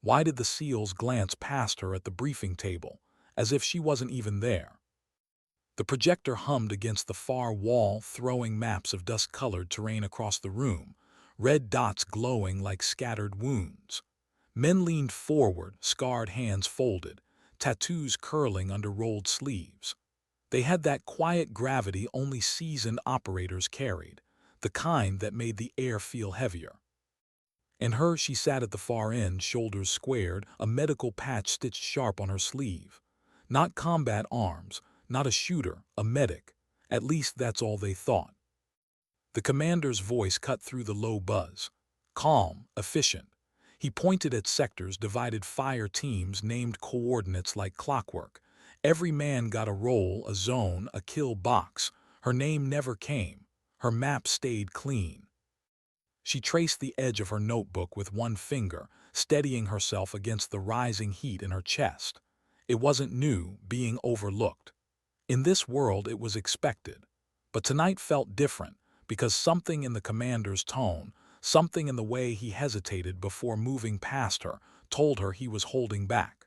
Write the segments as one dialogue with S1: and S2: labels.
S1: Why did the SEALs glance past her at the briefing table, as if she wasn't even there? The projector hummed against the far wall, throwing maps of dust-colored terrain across the room, red dots glowing like scattered wounds. Men leaned forward, scarred hands folded, tattoos curling under rolled sleeves. They had that quiet gravity only seasoned operators carried, the kind that made the air feel heavier. And her, she sat at the far end, shoulders squared, a medical patch stitched sharp on her sleeve. Not combat arms, not a shooter, a medic. At least that's all they thought. The commander's voice cut through the low buzz. Calm, efficient. He pointed at sectors, divided fire teams, named coordinates like clockwork. Every man got a role, a zone, a kill box. Her name never came. Her map stayed clean. She traced the edge of her notebook with one finger, steadying herself against the rising heat in her chest. It wasn't new, being overlooked. In this world it was expected. But tonight felt different, because something in the commander's tone, something in the way he hesitated before moving past her, told her he was holding back.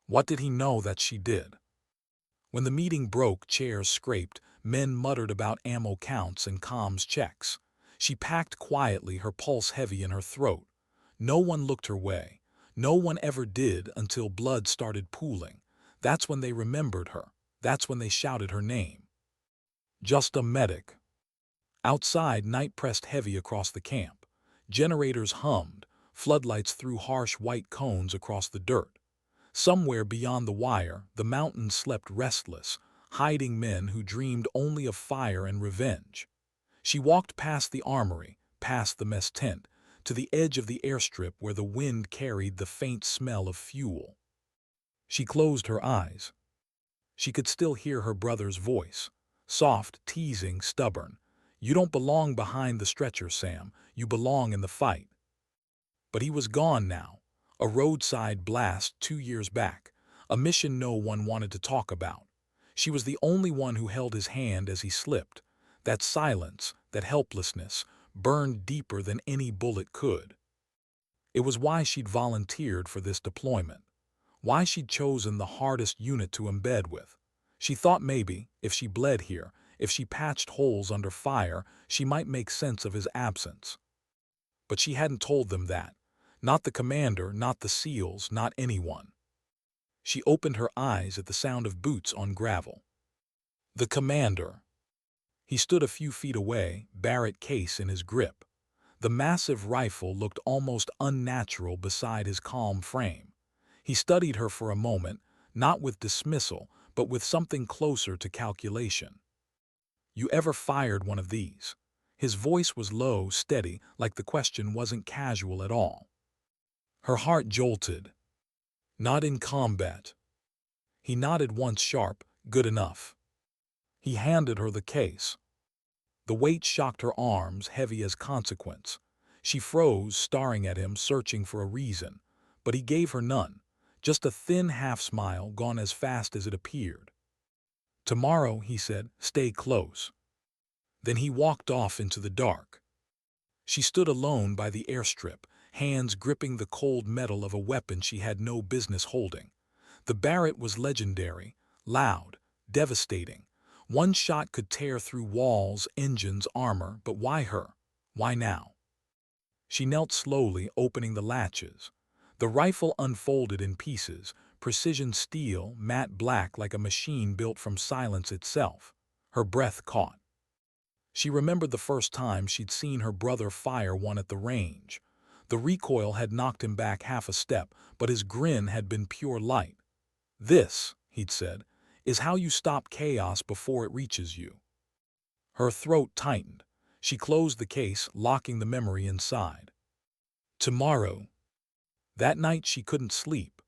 S1: What did he know that she did? When the meeting broke, chairs scraped, men muttered about ammo counts and comms checks. She packed quietly, her pulse heavy in her throat. No one looked her way. No one ever did until blood started pooling. That's when they remembered her. That's when they shouted her name. Just a medic. Outside, night pressed heavy across the camp. Generators hummed. Floodlights threw harsh white cones across the dirt. Somewhere beyond the wire, the mountains slept restless, hiding men who dreamed only of fire and revenge. She walked past the armory, past the mess tent, to the edge of the airstrip where the wind carried the faint smell of fuel. She closed her eyes. She could still hear her brother's voice, soft, teasing, stubborn. You don't belong behind the stretcher, Sam. You belong in the fight. But he was gone now. A roadside blast 2 years back, a mission no one wanted to talk about. She was the only one who held his hand as he slipped. That silence, that helplessness, burned deeper than any bullet could. It was why she'd volunteered for this deployment, why she'd chosen the hardest unit to embed with. She thought maybe, if she bled here, if she patched holes under fire, she might make sense of his absence. But she hadn't told them that. Not the commander, not the SEALs, not anyone. She opened her eyes at the sound of boots on gravel. The commander. He stood a few feet away, Barrett case in his grip. The massive rifle looked almost unnatural beside his calm frame. He studied her for a moment, not with dismissal, but with something closer to calculation. You ever fired one of these? His voice was low, steady, like the question wasn't casual at all. Her heart jolted. Not in combat. He nodded once sharp, good enough. He handed her the case. The weight shocked her arms, heavy as consequence. She froze, staring at him, searching for a reason. But he gave her none, just a thin half-smile gone as fast as it appeared. Tomorrow, he said, stay close. Then he walked off into the dark. She stood alone by the airstrip, hands gripping the cold metal of a weapon she had no business holding. The Barrett was legendary, loud, devastating. One shot could tear through walls, engines, armor, but why her? Why now? She knelt slowly, opening the latches. The rifle unfolded in pieces, precision steel, matte black like a machine built from silence itself. Her breath caught. She remembered the first time she'd seen her brother fire one at the range. The recoil had knocked him back half a step, but his grin had been pure light. This, he'd said, is how you stop chaos before it reaches you. Her throat tightened. She closed the case, locking the memory inside. Tomorrow. That night she couldn't sleep.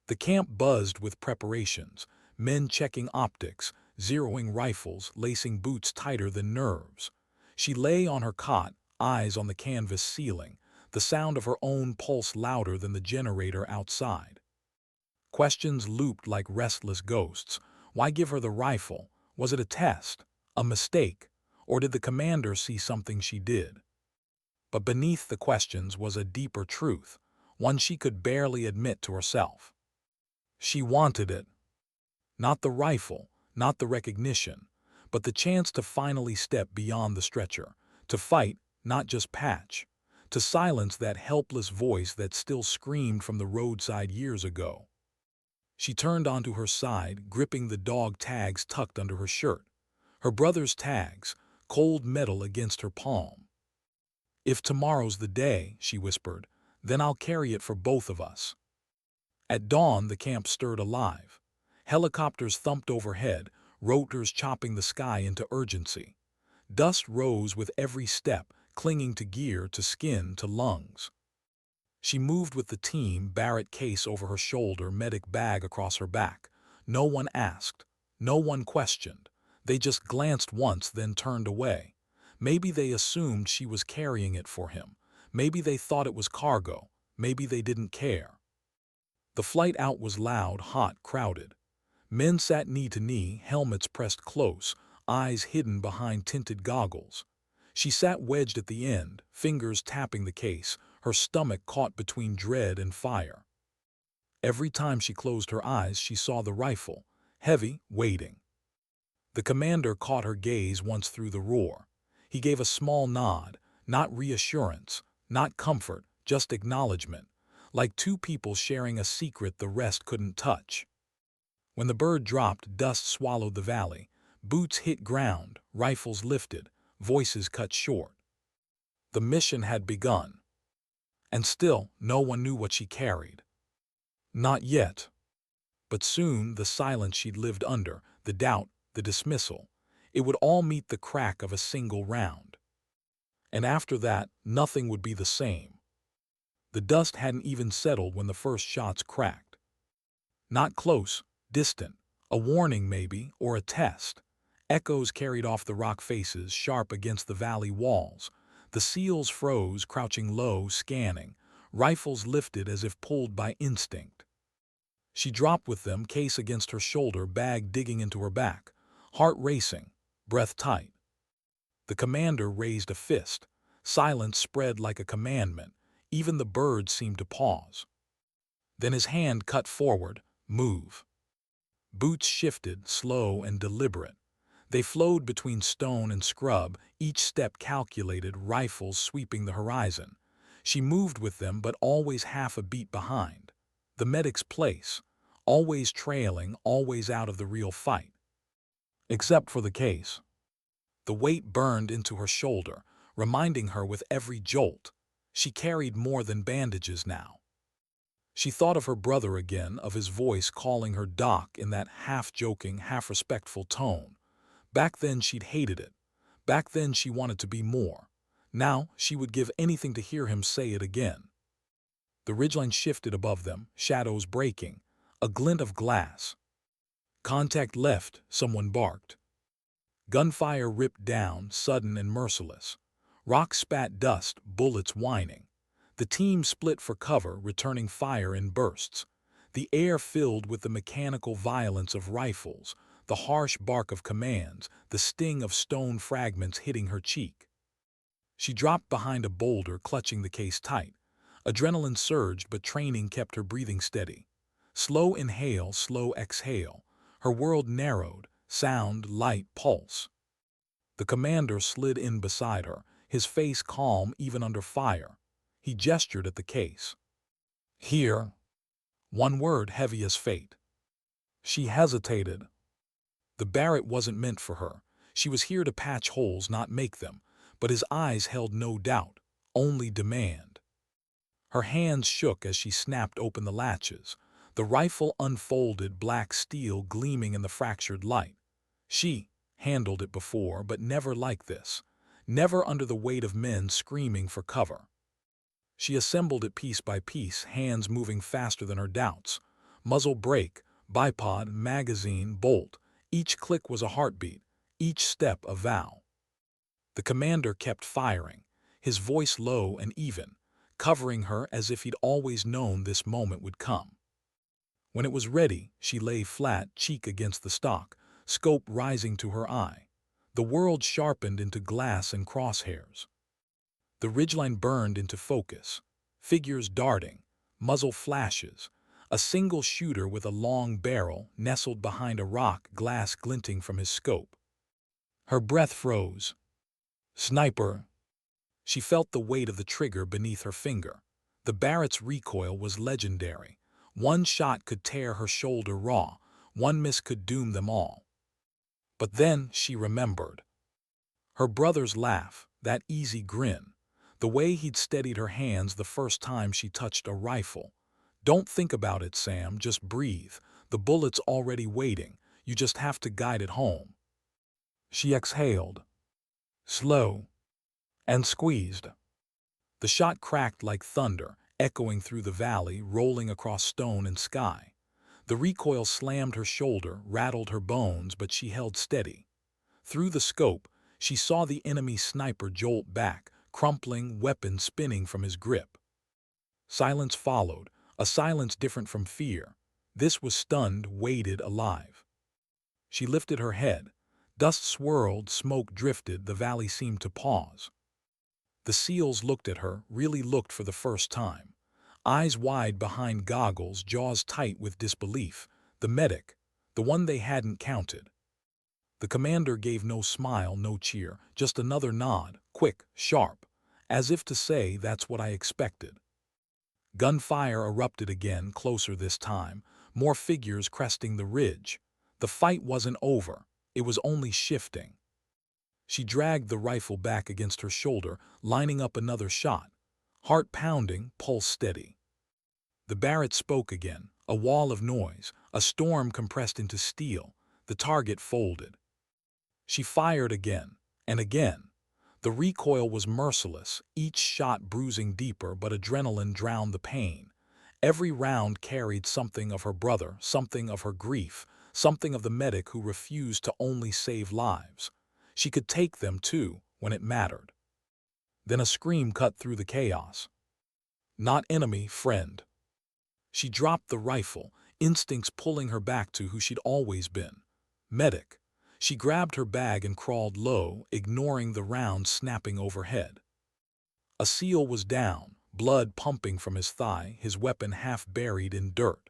S1: The camp buzzed with preparations, men checking optics, zeroing rifles, lacing boots tighter than nerves. She lay on her cot, eyes on the canvas ceiling, the sound of her own pulse louder than the generator outside. Questions looped like restless ghosts. Why give her the rifle? Was it a test? A mistake? Or did the commander see something she did? But beneath the questions was a deeper truth, one she could barely admit to herself. She wanted it. Not the rifle, not the recognition, but the chance to finally step beyond the stretcher, to fight, not just patch, to silence that helpless voice that still screamed from the roadside years ago. She turned onto her side, gripping the dog tags tucked under her shirt. Her brother's tags, cold metal against her palm. "If tomorrow's the day," she whispered, "then I'll carry it for both of us." At dawn, the camp stirred alive. Helicopters thumped overhead, rotors chopping the sky into urgency. Dust rose with every step, clinging to gear, to skin, to lungs. She moved with the team, Barrett case over her shoulder, medic bag across her back. No one asked. No one questioned. They just glanced once, then turned away. Maybe they assumed she was carrying it for him. Maybe they thought it was cargo. Maybe they didn't care. The flight out was loud, hot, crowded. Men sat knee to knee, helmets pressed close, eyes hidden behind tinted goggles. She sat wedged at the end, fingers tapping the case, her stomach caught between dread and fire. Every time she closed her eyes, she saw the rifle, heavy, waiting. The commander caught her gaze once through the roar. He gave a small nod, not reassurance, not comfort, just acknowledgement, like two people sharing a secret the rest couldn't touch. When the bird dropped, dust swallowed the valley. Boots hit ground, rifles lifted, voices cut short. The mission had begun. And still, no one knew what she carried. Not yet. But soon, the silence she'd lived under, the doubt, the dismissal, it would all meet the crack of a single round. And after that, nothing would be the same. The dust hadn't even settled when the first shots cracked. Not close, distant, a warning maybe, or a test. Echoes carried off the rock faces, sharp against the valley walls. The seals froze, crouching low, scanning, rifles lifted as if pulled by instinct. She dropped with them, case against her shoulder, bag digging into her back, heart racing, breath tight. The commander raised a fist. Silence spread like a commandment. Even the birds seemed to pause. Then his hand cut forward, move. Boots shifted, slow and deliberate. They flowed between stone and scrub, each step calculated, rifles sweeping the horizon. She moved with them, but always half a beat behind. The medic's place, always trailing, always out of the real fight. Except for the case. The weight burned into her shoulder, reminding her with every jolt. She carried more than bandages now. She thought of her brother again, of his voice calling her Doc in that half-joking, half-respectful tone. Back then she'd hated it. Back then she wanted to be more. Now she would give anything to hear him say it again. The ridgeline shifted above them, shadows breaking, a glint of glass. Contact left, someone barked. Gunfire ripped down, sudden and merciless. Rocks spat dust, bullets whining. The team split for cover, returning fire in bursts. The air filled with the mechanical violence of rifles, the harsh bark of commands, the sting of stone fragments hitting her cheek. She dropped behind a boulder, clutching the case tight. Adrenaline surged, but training kept her breathing steady. Slow inhale, slow exhale. Her world narrowed, sound, light, pulse. The commander slid in beside her, his face calm even under fire. He gestured at the case. "Here." One word heavy as fate. She hesitated. The Barrett wasn't meant for her. She was here to patch holes, not make them. But his eyes held no doubt, only demand. Her hands shook as she snapped open the latches. The rifle unfolded, black steel gleaming in the fractured light. She handled it before, but never like this. Never under the weight of men screaming for cover. She assembled it piece by piece, hands moving faster than her doubts. Muzzle break, bipod, magazine, bolt. Each click was a heartbeat, each step a vow. The commander kept firing, his voice low and even, covering her as if he'd always known this moment would come. When it was ready, she lay flat, cheek against the stock, scope rising to her eye. The world sharpened into glass and crosshairs. The ridgeline burned into focus, figures darting, muzzle flashes. A single shooter with a long barrel nestled behind a rock, glass glinting from his scope. Her breath froze. Sniper! She felt the weight of the trigger beneath her finger. The Barrett's recoil was legendary. One shot could tear her shoulder raw. One miss could doom them all. But then she remembered. Her brother's laugh, that easy grin. The way he'd steadied her hands the first time she touched a rifle. Don't think about it, Sam, just breathe. The bullet's already waiting. You just have to guide it home. She exhaled. Slow. And squeezed. The shot cracked like thunder, echoing through the valley, rolling across stone and sky. The recoil slammed her shoulder, rattled her bones, but she held steady. Through the scope, she saw the enemy sniper jolt back, crumpling, weapon spinning from his grip. Silence followed, a silence different from fear. This was stunned, weighted, alive. She lifted her head. Dust swirled, smoke drifted, the valley seemed to pause. The SEALs looked at her, really looked for the first time. Eyes wide behind goggles, jaws tight with disbelief. The medic, the one they hadn't counted. The commander gave no smile, no cheer, just another nod, quick, sharp, as if to say, that's what I expected. Gunfire erupted again, closer this time, more figures cresting the ridge. The fight wasn't over, it was only shifting. She dragged the rifle back against her shoulder, lining up another shot. Heart pounding, pulse steady. The Barrett spoke again, a wall of noise, a storm compressed into steel. The target folded. She fired again, and again. The recoil was merciless, each shot bruising deeper, but adrenaline drowned the pain. Every round carried something of her brother, something of her grief, something of the medic who refused to only save lives. She could take them, too, when it mattered. Then a scream cut through the chaos. Not enemy, friend. She dropped the rifle, instincts pulling her back to who she'd always been. Medic. She grabbed her bag and crawled low, ignoring the rounds snapping overhead. A SEAL was down, blood pumping from his thigh, his weapon half buried in dirt.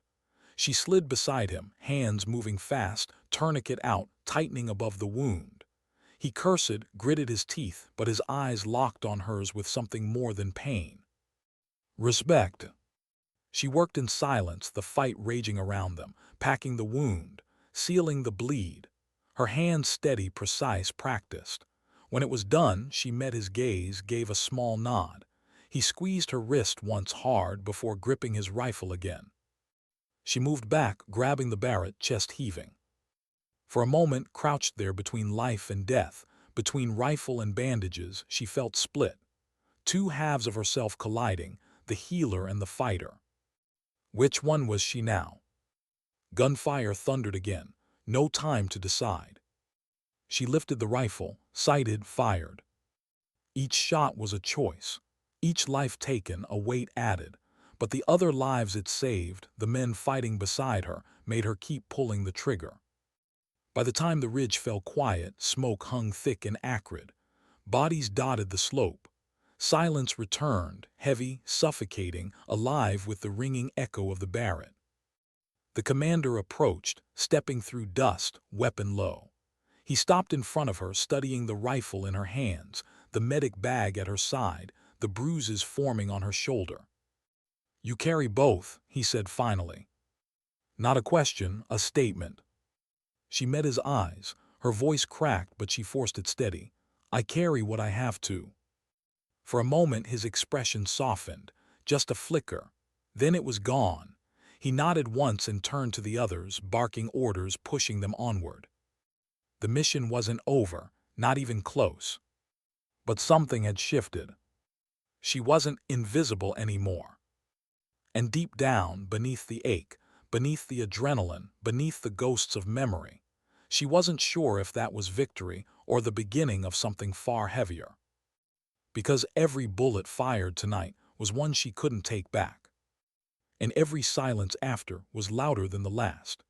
S1: She slid beside him, hands moving fast, tourniquet out, tightening above the wound. He cursed, gritted his teeth, but his eyes locked on hers with something more than pain. Respect. She worked in silence, the fight raging around them, packing the wound, sealing the bleed. Her hands steady, precise, practiced. When it was done, she met his gaze, gave a small nod. He squeezed her wrist once hard before gripping his rifle again. She moved back, grabbing the Barrett, chest heaving. For a moment, crouched there between life and death, between rifle and bandages, she felt split. Two halves of herself colliding, the healer and the fighter. Which one was she now? Gunfire thundered again, no time to decide. She lifted the rifle, sighted, fired. Each shot was a choice, each life taken, a weight added, but the other lives it saved, the men fighting beside her, made her keep pulling the trigger. By the time the ridge fell quiet, smoke hung thick and acrid. Bodies dotted the slope. Silence returned, heavy, suffocating, alive with the ringing echo of the Barrett. The commander approached, stepping through dust, weapon low. He stopped in front of her, studying the rifle in her hands, the medic bag at her side, the bruises forming on her shoulder. "You carry both," he said finally. Not a question, a statement. She met his eyes, her voice cracked, but she forced it steady. "I carry what I have to." For a moment his expression softened, just a flicker. Then it was gone. He nodded once and turned to the others, barking orders, pushing them onward. The mission wasn't over, not even close. But something had shifted. She wasn't invisible anymore. And deep down, beneath the ache, beneath the adrenaline, beneath the ghosts of memory, she wasn't sure if that was victory or the beginning of something far heavier. Because every bullet fired tonight was one she couldn't take back. And every silence after was louder than the last.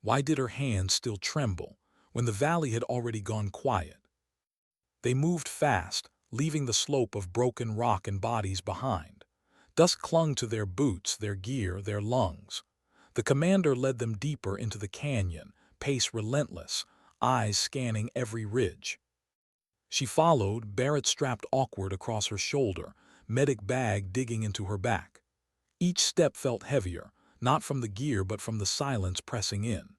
S1: Why did her hands still tremble when the valley had already gone quiet? They moved fast, leaving the slope of broken rock and bodies behind. Dust clung to their boots, their gear, their lungs. The commander led them deeper into the canyon, pace relentless, eyes scanning every ridge. She followed, Barrett strapped awkward across her shoulder, medic bag digging into her back. Each step felt heavier, not from the gear but from the silence pressing in.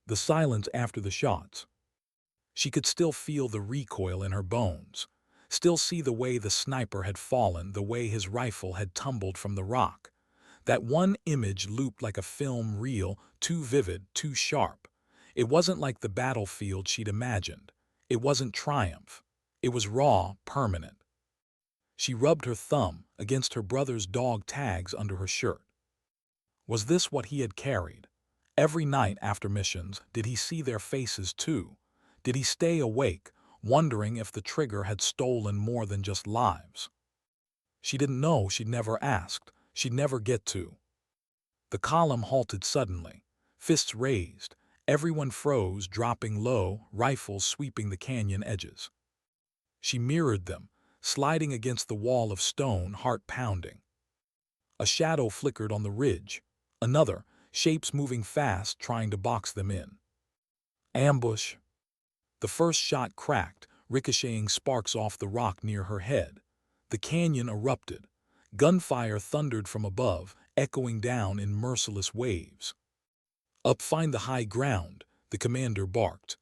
S1: The silence after the shots. She could still feel the recoil in her bones, still see the way the sniper had fallen, the way his rifle had tumbled from the rock. That one image looped like a film reel, too vivid, too sharp. It wasn't like the battlefield she'd imagined. It wasn't triumph. It was raw, permanent. She rubbed her thumb against her brother's dog tags under her shirt. Was this what he had carried? Every night after missions, did he see their faces too? Did he stay awake, wondering if the trigger had stolen more than just lives? She didn't know, she'd never asked, she'd never get to. The column halted suddenly, fists raised. Everyone froze, dropping low, rifles sweeping the canyon edges. She mirrored them, sliding against the wall of stone, heart pounding. A shadow flickered on the ridge. Another, shapes moving fast, trying to box them in. Ambush. The first shot cracked, ricocheting sparks off the rock near her head. The canyon erupted. Gunfire thundered from above, echoing down in merciless waves. Up, find the high ground, the commander barked.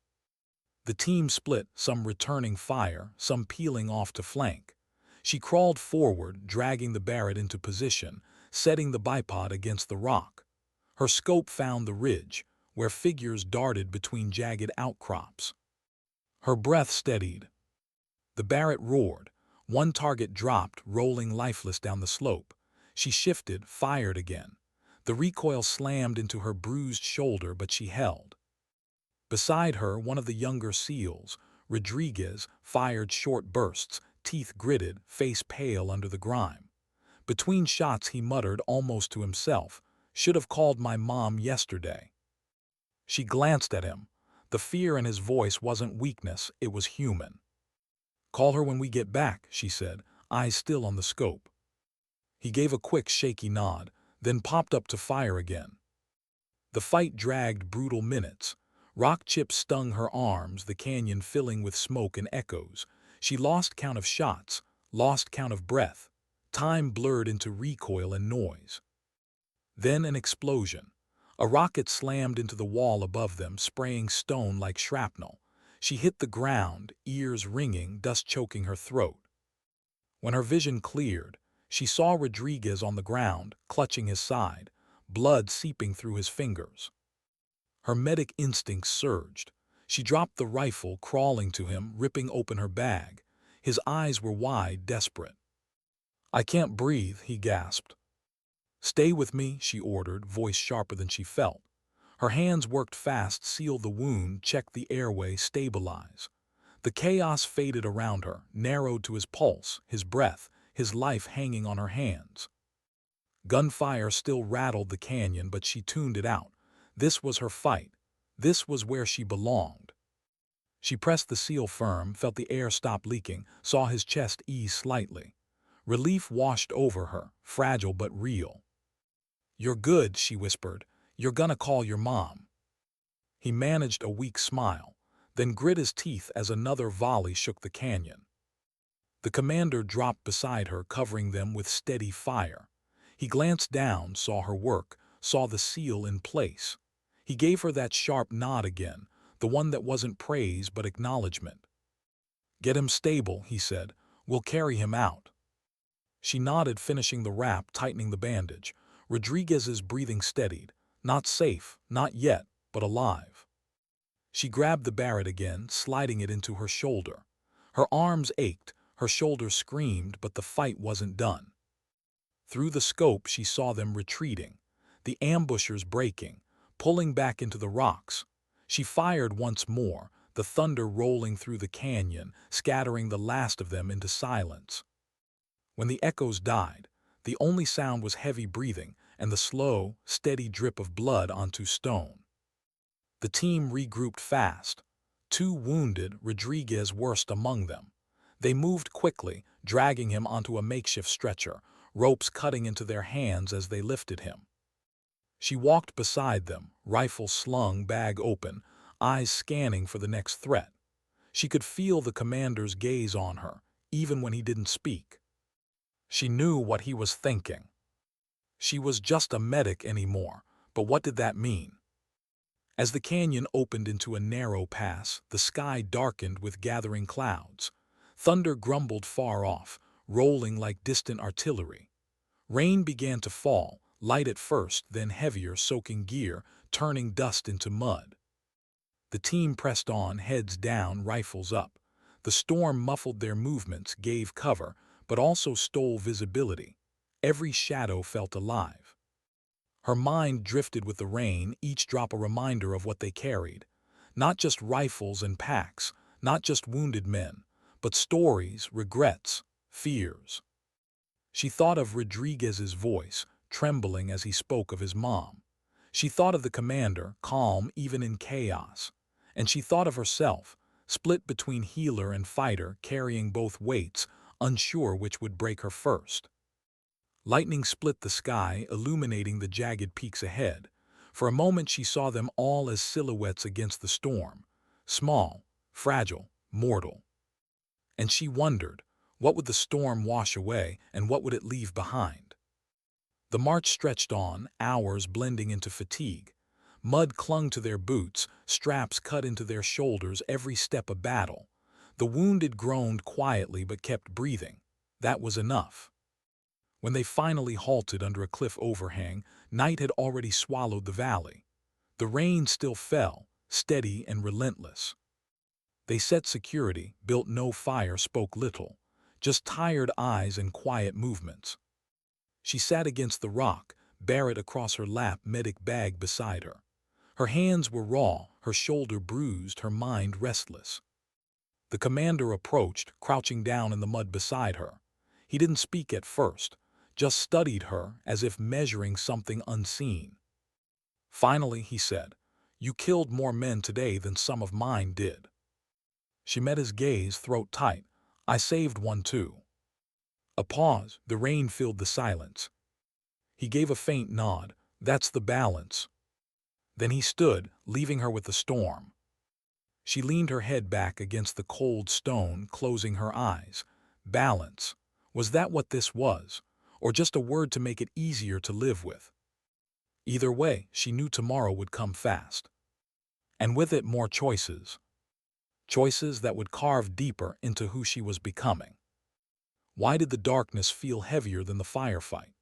S1: The team split, some returning fire, some peeling off to flank. She crawled forward, dragging the Barrett into position, setting the bipod against the rock. Her scope found the ridge, where figures darted between jagged outcrops. Her breath steadied. The Barrett roared. One target dropped, rolling lifeless down the slope. She shifted, fired again. The recoil slammed into her bruised shoulder, but she held. Beside her, one of the younger SEALs, Rodriguez, fired short bursts, teeth gritted, face pale under the grime. Between shots he muttered almost to himself, "Should have called my mom yesterday." She glanced at him. The fear in his voice wasn't weakness, it was human. "Call her when we get back," she said, eyes still on the scope. He gave a quick, shaky nod, then popped up to fire again. The fight dragged brutal minutes. Rock chips stung her arms, the canyon filling with smoke and echoes. She lost count of shots, lost count of breath. Time blurred into recoil and noise. Then an explosion. A rocket slammed into the wall above them, spraying stone like shrapnel. She hit the ground, ears ringing, dust choking her throat. When her vision cleared, she saw Rodriguez on the ground, clutching his side, blood seeping through his fingers. Her medic instincts surged. She dropped the rifle, crawling to him, ripping open her bag. His eyes were wide, desperate. "I can't breathe," he gasped. "Stay with me," she ordered, voice sharper than she felt. Her hands worked fast, sealed the wound, checked the airway, stabilize. The chaos faded around her, narrowed to his pulse, his breath, his life hanging on her hands. Gunfire still rattled the canyon, but she tuned it out. This was her fight. This was where she belonged. She pressed the seal firm, felt the air stop leaking, saw his chest ease slightly. Relief washed over her, fragile but real. "You're good," she whispered. "You're gonna call your mom." He managed a weak smile, then grit his teeth as another volley shook the canyon. The commander dropped beside her, covering them with steady fire. He glanced down, saw her work, saw the seal in place. He gave her that sharp nod again, the one that wasn't praise but acknowledgement. "Get him stable," he said. "We'll carry him out." She nodded, finishing the wrap, tightening the bandage. Rodriguez's breathing steadied. Not safe, not yet, but alive. She grabbed the Barrett again, sliding it into her shoulder. Her arms ached, her shoulders screamed, but the fight wasn't done. Through the scope she saw them retreating, the ambushers breaking, pulling back into the rocks. She fired once more, the thunder rolling through the canyon, scattering the last of them into silence. When the echoes died, the only sound was heavy breathing and the slow, steady drip of blood onto stone. The team regrouped fast. 2 wounded, Rodriguez worst among them. They moved quickly, dragging him onto a makeshift stretcher. ropes cutting into their hands as they lifted him. She walked beside them, rifle slung, bag open, eyes scanning for the next threat. She could feel the commander's gaze on her, even when he didn't speak. She knew what he was thinking. She was just a medic anymore, but what did that mean? As the canyon opened into a narrow pass, the sky darkened with gathering clouds. Thunder grumbled far off, rolling like distant artillery. Rain began to fall, light at first, then heavier, soaking gear, turning dust into mud. The team pressed on, heads down, rifles up. The storm muffled their movements, gave cover, but also stole visibility. Every shadow felt alive. Her mind drifted with the rain, each drop a reminder of what they carried. Not just rifles and packs, not just wounded men, but stories, regrets, fears. She thought of Rodriguez's voice, trembling as he spoke of his mom. She thought of the commander, calm even in chaos. And she thought of herself, split between healer and fighter, carrying both weights, unsure which would break her first. Lightning split the sky, illuminating the jagged peaks ahead. For a moment she saw them all as silhouettes against the storm, small, fragile, mortal. And she wondered, what would the storm wash away and what would it leave behind? The march stretched on, hours blending into fatigue. Mud clung to their boots, straps cut into their shoulders, every step a battle. The wounded groaned quietly but kept breathing. That was enough. When they finally halted under a cliff overhang, night had already swallowed the valley. The rain still fell, steady and relentless. They set security, built no fire, spoke little, just tired eyes and quiet movements. She sat against the rock, Barrett across her lap, medic bag beside her. Her hands were raw, her shoulder bruised, her mind restless. The commander approached, crouching down in the mud beside her. He didn't speak at first, just studied her as if measuring something unseen. Finally, he said, "You killed more men today than some of mine did." She met his gaze, throat tight. "I saved one too." A pause, the rain filled the silence. He gave a faint nod. "That's the balance." Then he stood, leaving her with the storm. She leaned her head back against the cold stone, closing her eyes. Balance. Was that what this was? Or just a word to make it easier to live with? Either way, she knew tomorrow would come fast. And with it, more choices. Choices that would carve deeper into who she was becoming. Why did the darkness feel heavier than the firefight?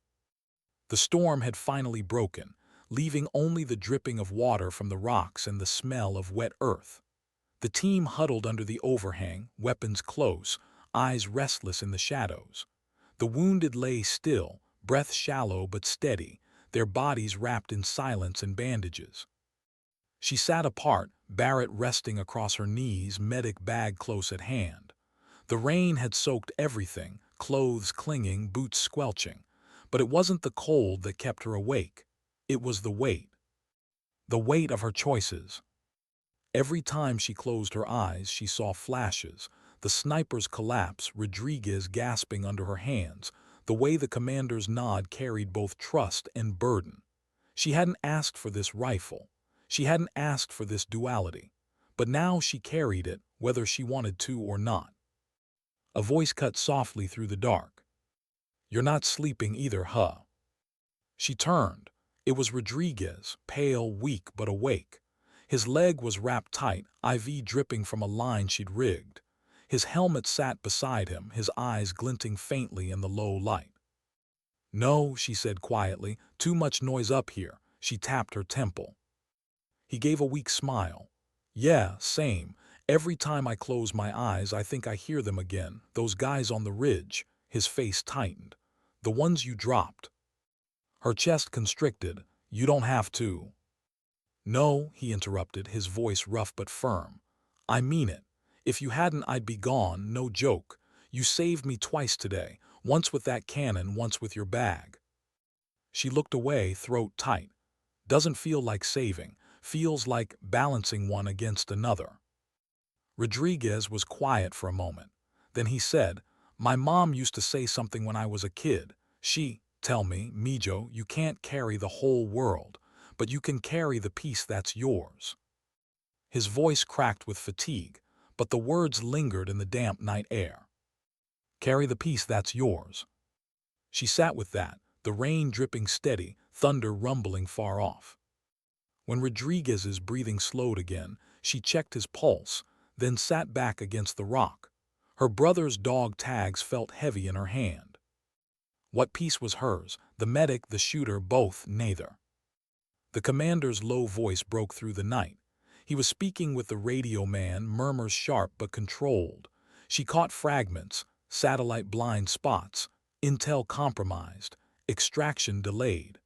S1: The storm had finally broken, leaving only the dripping of water from the rocks and the smell of wet earth. The team huddled under the overhang, weapons close, eyes restless in the shadows. The wounded lay still, breath shallow but steady, their bodies wrapped in silence and bandages. She sat apart, Barrett resting across her knees, medic bag close at hand. The rain had soaked everything, clothes clinging, boots squelching. But it wasn't the cold that kept her awake. It was the weight. The weight of her choices. Every time she closed her eyes, she saw flashes. The sniper's collapse, Rodriguez gasping under her hands, the way the commander's nod carried both trust and burden. She hadn't asked for this rifle. She hadn't asked for this duality. But now she carried it, whether she wanted to or not. A voice cut softly through the dark. "You're not sleeping either, huh?" She turned. It was Rodriguez, pale, weak, but awake. His leg was wrapped tight, IV dripping from a line she'd rigged. His helmet sat beside him, his eyes glinting faintly in the low light. "No," she said quietly, "too much noise up here." She tapped her temple. He gave a weak smile. "Yeah, same. Every time I close my eyes, I think I hear them again. Those guys on the ridge." His face tightened. "The ones you dropped." Her chest constricted. "You don't have to." "No," he interrupted, his voice rough but firm. "I mean it. If you hadn't, I'd be gone, no joke. You saved me twice today, once with that cannon, once with your bag." She looked away, throat tight. "Doesn't feel like saving. Feels like balancing one against another." Rodriguez was quiet for a moment. Then he said, "My mom used to say something when I was a kid. Tell me, Mijo, you can't carry the whole world, but you can carry the piece that's yours." His voice cracked with fatigue, but the words lingered in the damp night air. "Carry the piece that's yours." She sat with that, the rain dripping steady, thunder rumbling far off. When Rodriguez's breathing slowed again, she checked his pulse, then sat back against the rock. Her brother's dog tags felt heavy in her hand. What piece was hers? The medic, the shooter, both, neither. The commander's low voice broke through the night. He was speaking with the radio man, murmurs sharp but controlled. She caught fragments, satellite blind spots, intel compromised, extraction delayed.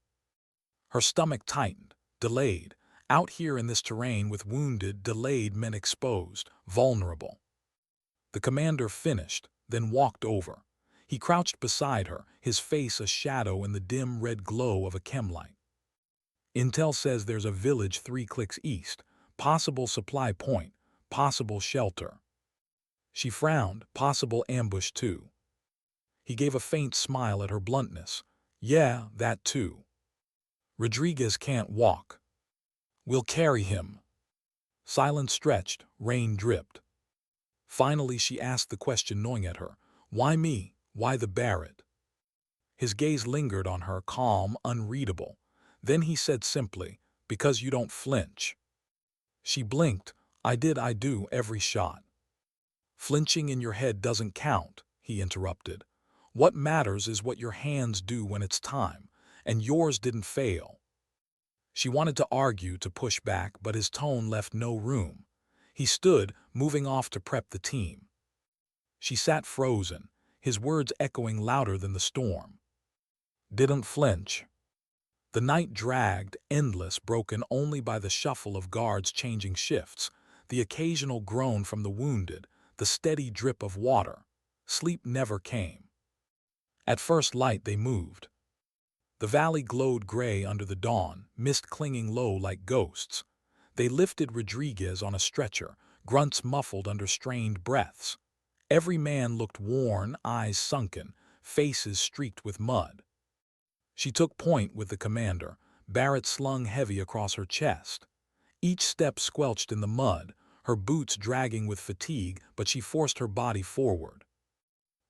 S1: Her stomach tightened. Delayed. Out here in this terrain with wounded, delayed men exposed, vulnerable. The commander finished, then walked over. He crouched beside her, his face a shadow in the dim red glow of a chemlight. "Intel says there's a village 3 clicks east, possible supply point, possible shelter." She frowned, possible ambush too. He gave a faint smile at her bluntness. "Yeah, that too. Rodriguez can't walk. We'll carry him." Silence stretched, rain dripped. Finally she asked the question gnawing at her. "Why me? Why the Barrett?" His gaze lingered on her, calm, unreadable. Then he said simply, "Because you don't flinch." She blinked. I do, every shot." "Flinching in your head doesn't count," he interrupted. "What matters is what your hands do when it's time, and yours didn't fail." She wanted to argue, to push back, but his tone left no room. He stood, moving off to prep the team. She sat frozen, his words echoing louder than the storm. "Didn't flinch." The night dragged, endless, broken only by the shuffle of guards changing shifts, the occasional groan from the wounded, the steady drip of water. Sleep never came. At first light they moved. The valley glowed gray under the dawn, mist clinging low like ghosts. They lifted Rodriguez on a stretcher, grunts muffled under strained breaths. Every man looked worn, eyes sunken, faces streaked with mud. She took point with the commander, Barrett slung heavy across her chest. Each step squelched in the mud, her boots dragging with fatigue, but she forced her body forward.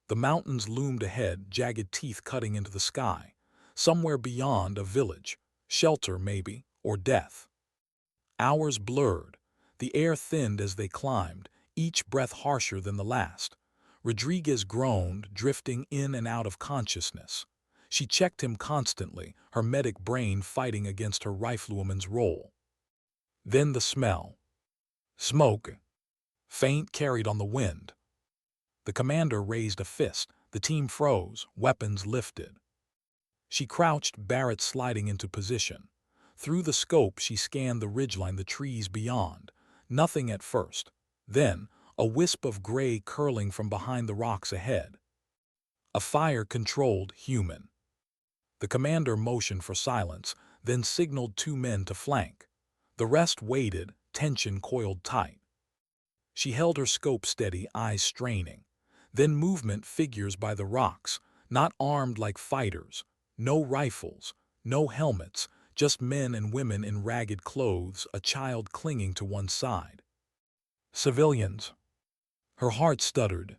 S1: The mountains loomed ahead, jagged teeth cutting into the sky. Somewhere beyond, a village, shelter maybe, or death. Hours blurred. The air thinned as they climbed, each breath harsher than the last. Rodriguez groaned, drifting in and out of consciousness. She checked him constantly, her medic brain fighting against her riflewoman's role. Then the smell. Smoke. Faint, carried on the wind. The commander raised a fist. The team froze, weapons lifted. She crouched, Barrett sliding into position. Through the scope she scanned the ridgeline, the trees beyond. Nothing at first. Then, a wisp of gray curling from behind the rocks ahead. A fire-controlled human. The commander motioned for silence, then signaled 2 men to flank. The rest waited, tension coiled tight. She held her scope steady, eyes straining. Then movement, figures by the rocks, not armed like fighters. No rifles, no helmets, just men and women in ragged clothes, a child clinging to one side. Civilians. Her heart stuttered.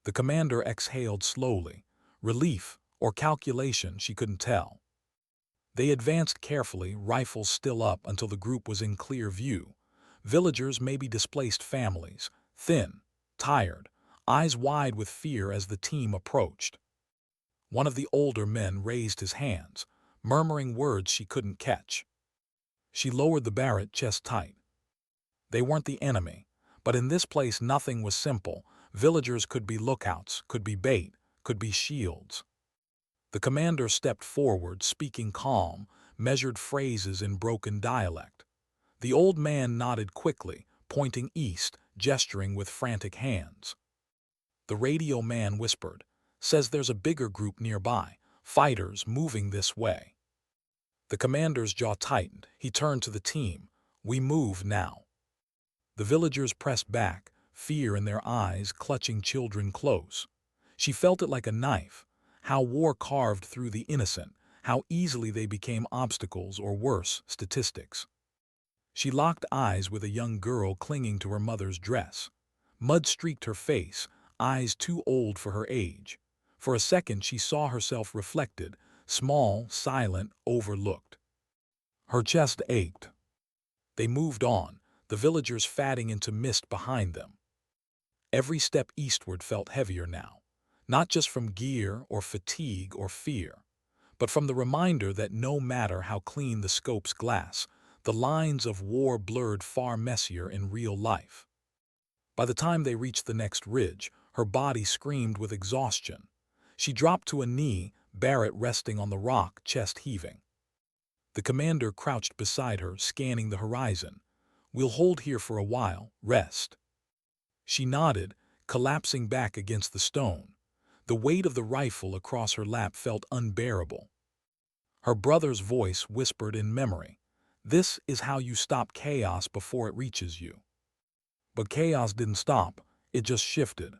S1: The commander exhaled slowly. Relief or calculation, she couldn't tell. They advanced carefully, rifles still up, until the group was in clear view. Villagers, maybe displaced families, thin, tired, eyes wide with fear as the team approached. One of the older men raised his hands, murmuring words she couldn't catch. She lowered the Barrett, chest tight. They weren't the enemy, but in this place nothing was simple. Villagers could be lookouts, could be bait, could be shields. The commander stepped forward, speaking calm, measured phrases in broken dialect. The old man nodded quickly, pointing east, gesturing with frantic hands. The radio man whispered, "Says there's a bigger group nearby, fighters moving this way." The commander's jaw tightened. He turned to the team. "We move now." The villagers pressed back, fear in their eyes, clutching children close. She felt it like a knife. how war carved through the innocent, how easily they became obstacles or worse, statistics. She locked eyes with a young girl clinging to her mother's dress. Mud streaked her face, eyes too old for her age. For a second she saw herself reflected, small, silent, overlooked. Her chest ached. They moved on, the villagers fading into mist behind them. Every step eastward felt heavier now, not just from gear or fatigue or fear, but from the reminder that no matter how clean the scope's glass, the lines of war blurred far messier in real life. By the time they reached the next ridge, her body screamed with exhaustion. She dropped to a knee, Barrett resting on the rock, chest heaving. The commander crouched beside her, scanning the horizon. "We'll hold here for a while, rest." She nodded, collapsing back against the stone. The weight of the rifle across her lap felt unbearable. Her brother's voice whispered in memory, "This is how you stop chaos before it reaches you." But chaos didn't stop, it just shifted.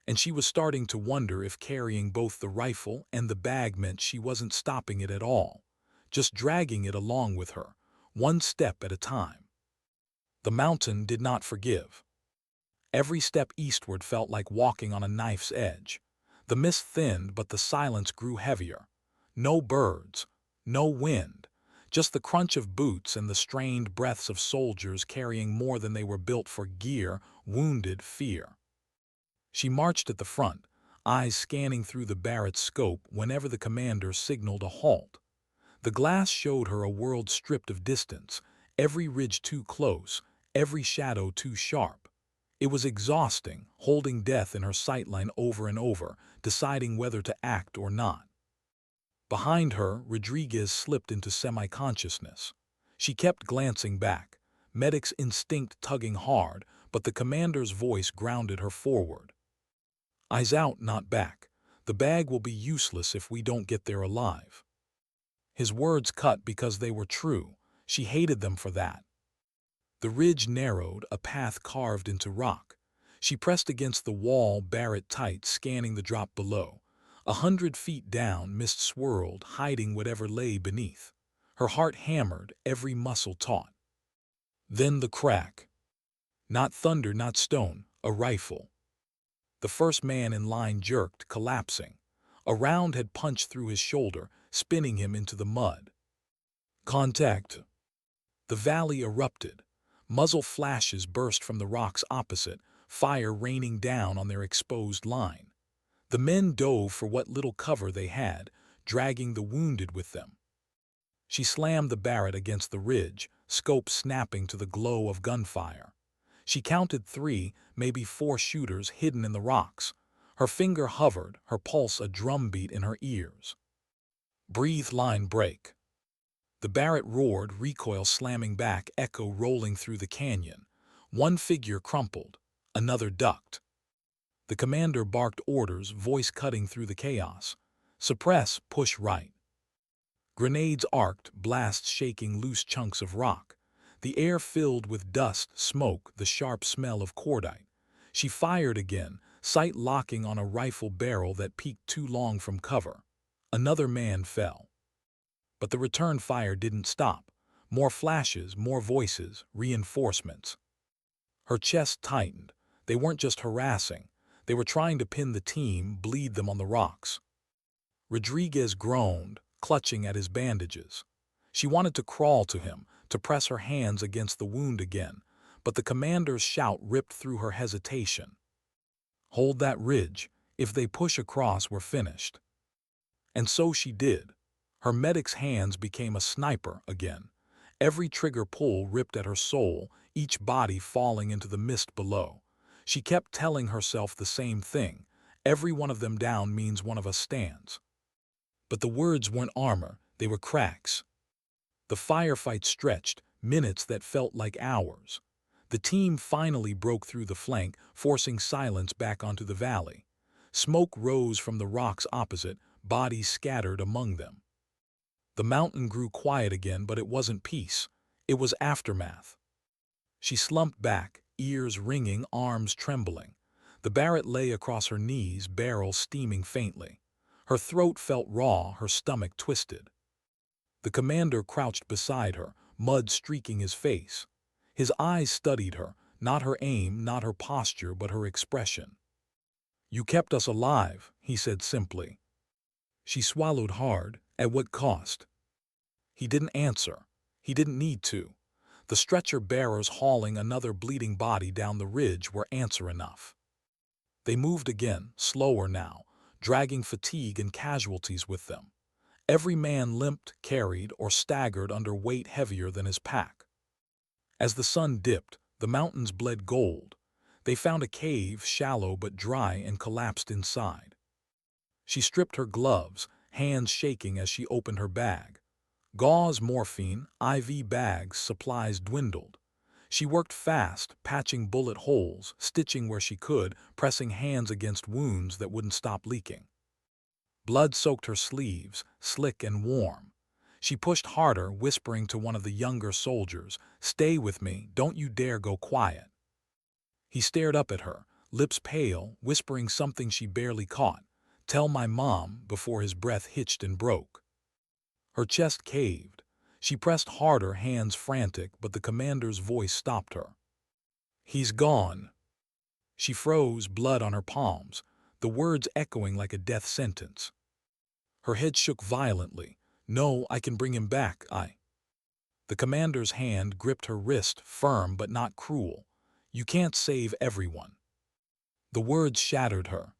S1: And she was starting to wonder if carrying both the rifle and the bag meant she wasn't stopping it at all, just dragging it along with her, one step at a time. The mountain did not forgive. Every step eastward felt like walking on a knife's edge. The mist thinned, but the silence grew heavier. No birds, no wind, just the crunch of boots and the strained breaths of soldiers carrying more than they were built for: gear, wounded, fear. She marched at the front, eyes scanning through the Barrett's scope whenever the commander signaled a halt. The glass showed her a world stripped of distance, every ridge too close, every shadow too sharp. It was exhausting, holding death in her sightline over and over, deciding whether to act or not. Behind her, Rodriguez slipped into semi-consciousness. She kept glancing back, medic's instinct tugging hard, but the commander's voice grounded her forward. "Eyes out, not back. The bag will be useless if we don't get there alive." His words cut because they were true. She hated them for that. The ridge narrowed, a path carved into rock. She pressed against the wall, Barrett tight, scanning the drop below. 100 feet down, mist swirled, hiding whatever lay beneath. Her heart hammered, every muscle taut. Then the crack. Not thunder, not stone, a rifle. The first man in line jerked, collapsing. A round had punched through his shoulder, spinning him into the mud. Contact. The valley erupted. Muzzle flashes burst from the rocks opposite, fire raining down on their exposed line. The men dove for what little cover they had, dragging the wounded with them. She slammed the Barrett against the ridge, scope snapping to the glow of gunfire. She counted 3, maybe 4 shooters hidden in the rocks. Her finger hovered, her pulse a drumbeat in her ears. Breathe, line break. The Barrett roared, recoil slamming back, echo rolling through the canyon. One figure crumpled, another ducked. The commander barked orders, voice cutting through the chaos. Suppress, push right. Grenades arced, blasts shaking loose chunks of rock. The air filled with dust, smoke, the sharp smell of cordite. She fired again, sight locking on a rifle barrel that peeked too long from cover. Another man fell. But the return fire didn't stop. More flashes, more voices, reinforcements. Her chest tightened. They weren't just harassing. They were trying to pin the team, bleed them on the rocks. Rodriguez groaned, clutching at his bandages. She wanted to crawl to him, to press her hands against the wound again, but the commander's shout ripped through her hesitation. "Hold that ridge. If they push across, we're finished." And so she did. Her medic's hands became a sniper again. Every trigger pull ripped at her soul, each body falling into the mist below. She kept telling herself the same thing: every one of them down means one of us stands. But the words weren't armor, they were cracks. The firefight stretched, minutes that felt like hours. The team finally broke through the flank, forcing silence back onto the valley. Smoke rose from the rocks opposite, bodies scattered among them. The mountain grew quiet again, but it wasn't peace. It was aftermath. She slumped back, ears ringing, arms trembling. The Barrett lay across her knees, barrel steaming faintly. Her throat felt raw, her stomach twisted. The commander crouched beside her, mud streaking his face. His eyes studied her, not her aim, not her posture, but her expression. "You kept us alive," he said simply. She swallowed hard. "At what cost?" He didn't answer. He didn't need to. The stretcher bearers hauling another bleeding body down the ridge were answer enough. They moved again, slower now, dragging fatigue and casualties with them. Every man limped, carried, or staggered under weight heavier than his pack. As the sun dipped, the mountains bled gold. They found a cave, shallow but dry, and collapsed inside. She stripped her gloves, hands shaking as she opened her bag. Gauze, morphine, IV bags, supplies dwindled. She worked fast, patching bullet holes, stitching where she could, pressing hands against wounds that wouldn't stop leaking. Blood soaked her sleeves, slick and warm. She pushed harder, whispering to one of the younger soldiers, "Stay with me, don't you dare go quiet." He stared up at her, lips pale, whispering something she barely caught. "Tell my mom," before his breath hitched and broke. Her chest caved. She pressed harder, hands frantic, but the commander's voice stopped her. "He's gone." She froze, blood on her palms, the words echoing like a death sentence. Her head shook violently. "No, I can bring him back, I." The commander's hand gripped her wrist, firm but not cruel. "You can't save everyone." The words shattered her.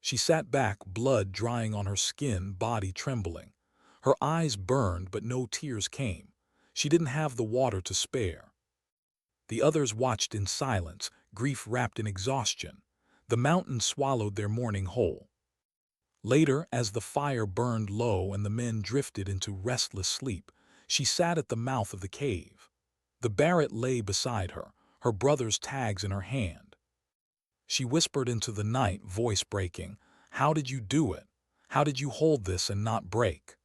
S1: She sat back, blood drying on her skin, body trembling. Her eyes burned, but no tears came. She didn't have the water to spare. The others watched in silence, grief wrapped in exhaustion. The mountain swallowed their mourning whole. Later, as the fire burned low and the men drifted into restless sleep, she sat at the mouth of the cave. The Barrett lay beside her, her brother's tags in her hand. She whispered into the night, voice breaking, "How did you do it? How did you hold this and not break?"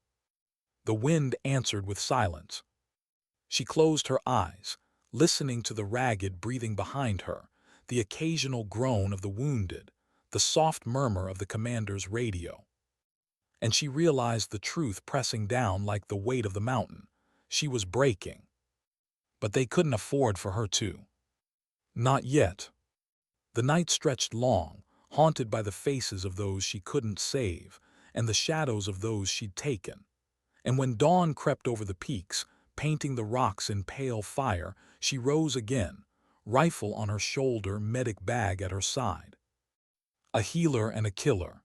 S1: The wind answered with silence. She closed her eyes, listening to the ragged breathing behind her, the occasional groan of the wounded, the soft murmur of the commander's radio. And she realized the truth pressing down like the weight of the mountain. She was breaking. But they couldn't afford for her to. Not yet. The night stretched long, haunted by the faces of those she couldn't save and the shadows of those she'd taken. And when dawn crept over the peaks, painting the rocks in pale fire, she rose again, rifle on her shoulder, medic bag at her side. A healer and a killer.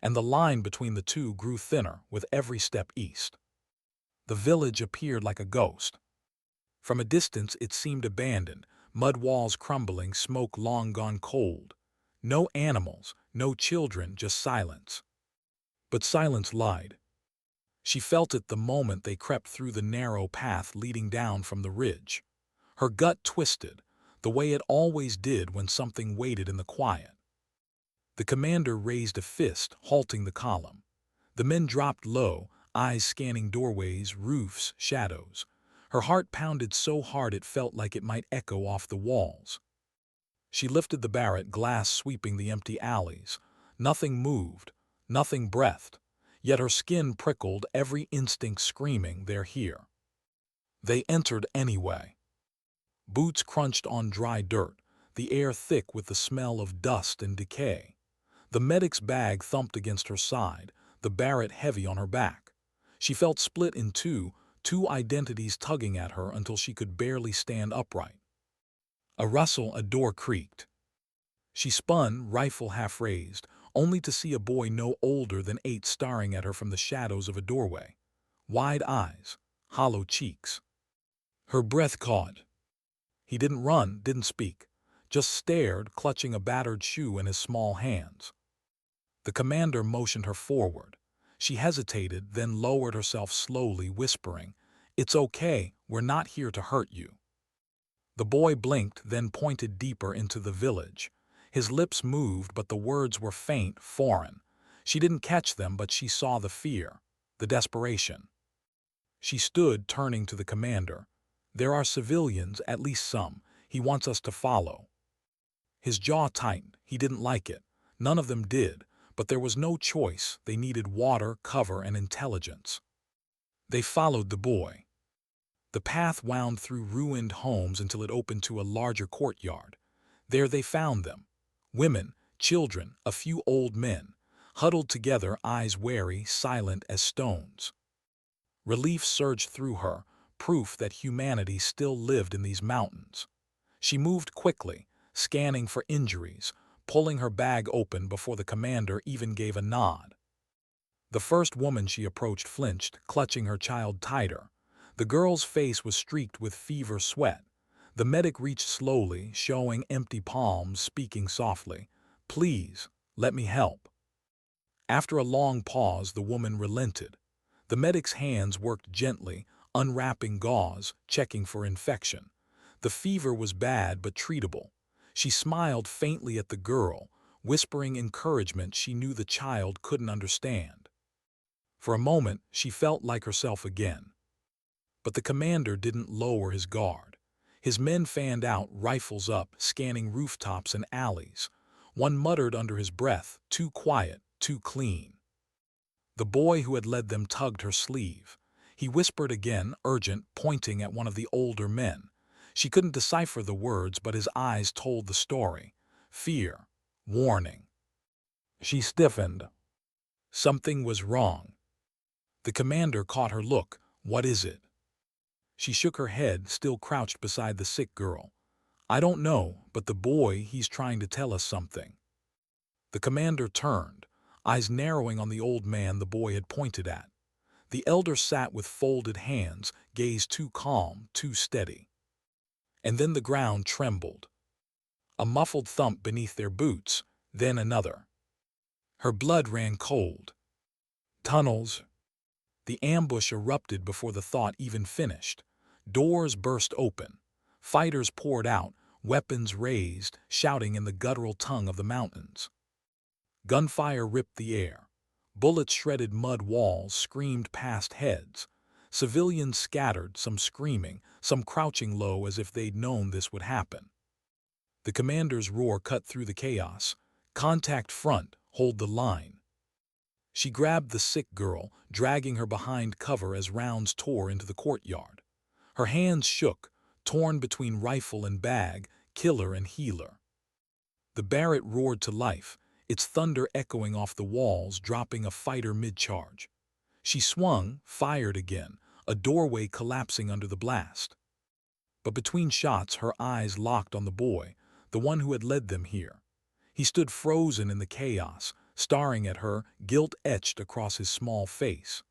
S1: And the line between the two grew thinner with every step east. The village appeared like a ghost. From a distance it seemed abandoned, mud walls crumbling, smoke long gone cold. No animals, no children, just silence. But silence lied. She felt it the moment they crept through the narrow path leading down from the ridge. Her gut twisted, the way it always did when something waited in the quiet. The commander raised a fist, halting the column. The men dropped low, eyes scanning doorways, roofs, shadows. Her heart pounded so hard it felt like it might echo off the walls. She lifted the Barrett, glass sweeping the empty alleys. Nothing moved, nothing breathed. Yet her skin prickled, every instinct screaming, "They're here." They entered anyway. Boots crunched on dry dirt, the air thick with the smell of dust and decay. The medic's bag thumped against her side, the Barrett heavy on her back. She felt split in two, two identities tugging at her until she could barely stand upright. A rustle, a door creaked. She spun, rifle half raised, only to see a boy no older than 8 staring at her from the shadows of a doorway. Wide eyes, hollow cheeks. Her breath caught. He didn't run, didn't speak, just stared, clutching a battered shoe in his small hands. The commander motioned her forward. She hesitated, then lowered herself slowly, whispering, "It's okay, we're not here to hurt you." The boy blinked, then pointed deeper into the village. His lips moved, but the words were faint, foreign. She didn't catch them, but she saw the fear, the desperation. She stood, turning to the commander. "There are civilians, at least some. He wants us to follow." His jaw tightened. He didn't like it. None of them did, But there was no choice. They needed water, cover, and intelligence. They followed the boy. The path wound through ruined homes until it opened to a larger courtyard. There they found them. Women, children, a few old men, huddled together, eyes wary, silent as stones. Relief surged through her, proof that humanity still lived in these mountains. She moved quickly, scanning for injuries, pulling her bag open before the commander even gave a nod. The first woman she approached flinched, clutching her child tighter. The girl's face was streaked with fever sweat. The medic reached slowly, showing empty palms, speaking softly, "Please, let me help." After a long pause, the woman relented. The medic's hands worked gently, unwrapping gauze, checking for infection. The fever was bad but treatable. She smiled faintly at the girl, whispering encouragement she knew the child couldn't understand. For a moment, she felt like herself again. But the commander didn't lower his guard. His men fanned out, rifles up, scanning rooftops and alleys. One muttered under his breath, "Too quiet, too clean." The boy who had led them tugged her sleeve. He whispered again, urgent, pointing at one of the older men. She couldn't decipher the words, but his eyes told the story. Fear, warning. She stiffened. Something was wrong. The commander caught her look. "What is it?" She shook her head, still crouched beside the sick girl. "I don't know, but the boy, he's trying to tell us something." The commander turned, eyes narrowing on the old man the boy had pointed at. The elder sat with folded hands, gaze too calm, too steady. And then the ground trembled. A muffled thump beneath their boots, then another. Her blood ran cold. Tunnels. The ambush erupted before the thought even finished. Doors burst open. Fighters poured out, weapons raised, shouting in the guttural tongue of the mountains. Gunfire ripped the air. Bullets shredded mud walls, screamed past heads. Civilians scattered, some screaming, some crouching low as if they'd known this would happen. The commander's roar cut through the chaos. "Contact front, hold the line." She grabbed the sick girl, dragging her behind cover as rounds tore into the courtyard. Her hands shook, torn between rifle and bag, killer and healer. The Barrett roared to life, its thunder echoing off the walls, dropping a fighter mid-charge. She swung, fired again, a doorway collapsing under the blast. But between shots, her eyes locked on the boy, the one who had led them here. He stood frozen in the chaos, staring at her, guilt etched across his small face.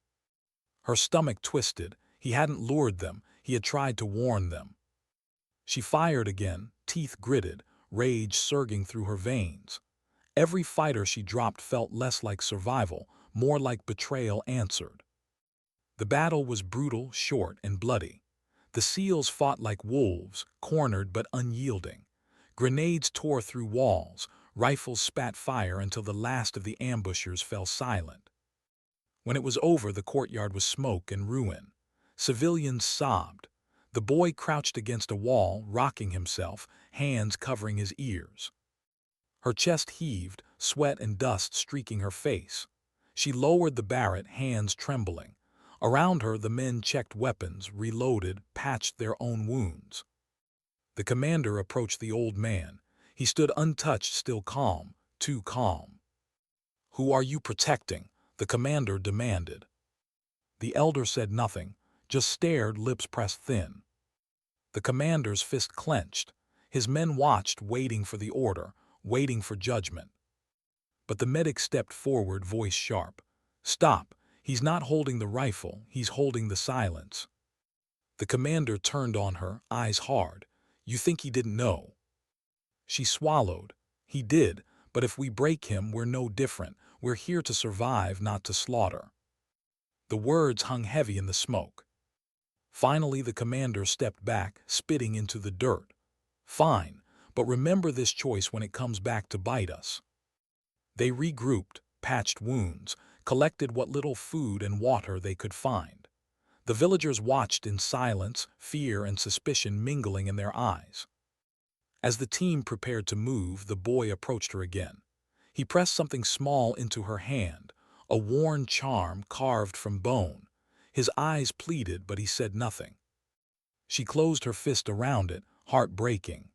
S1: Her stomach twisted. He hadn't lured them, he had tried to warn them. She fired again, teeth gritted, rage surging through her veins. Every fighter she dropped felt less like survival, more like betrayal answered. The battle was brutal, short, and bloody. The SEALs fought like wolves, cornered but unyielding. Grenades tore through walls, rifles spat fire until the last of the ambushers fell silent. When it was over, the courtyard was smoke and ruin. Civilians sobbed. The boy crouched against a wall, rocking himself, hands covering his ears. Her chest heaved, sweat and dust streaking her face. She lowered the Barrett, hands trembling. Around her, the men checked weapons, reloaded, patched their own wounds. The commander approached the old man. He stood untouched, still calm, too calm. "Who are you protecting?" the commander demanded. The elder said nothing, just stared, lips pressed thin. The commander's fist clenched. His men watched, waiting for the order, waiting for judgment. But the medic stepped forward, voice sharp. "Stop. He's not holding the rifle, he's holding the silence." The commander turned on her, eyes hard. "You think he didn't know?" She swallowed. "He did, but if we break him, we're no different. We're here to survive, not to slaughter." The words hung heavy in the smoke. Finally, the commander stepped back, spitting into the dirt. "Fine, but remember this choice when it comes back to bite us." They regrouped, patched wounds, collected what little food and water they could find. The villagers watched in silence, fear and suspicion mingling in their eyes. As the team prepared to move, the boy approached her again. He pressed something small into her hand, a worn charm carved from bone. His eyes pleaded, but he said nothing. She closed her fist around it, heart breaking.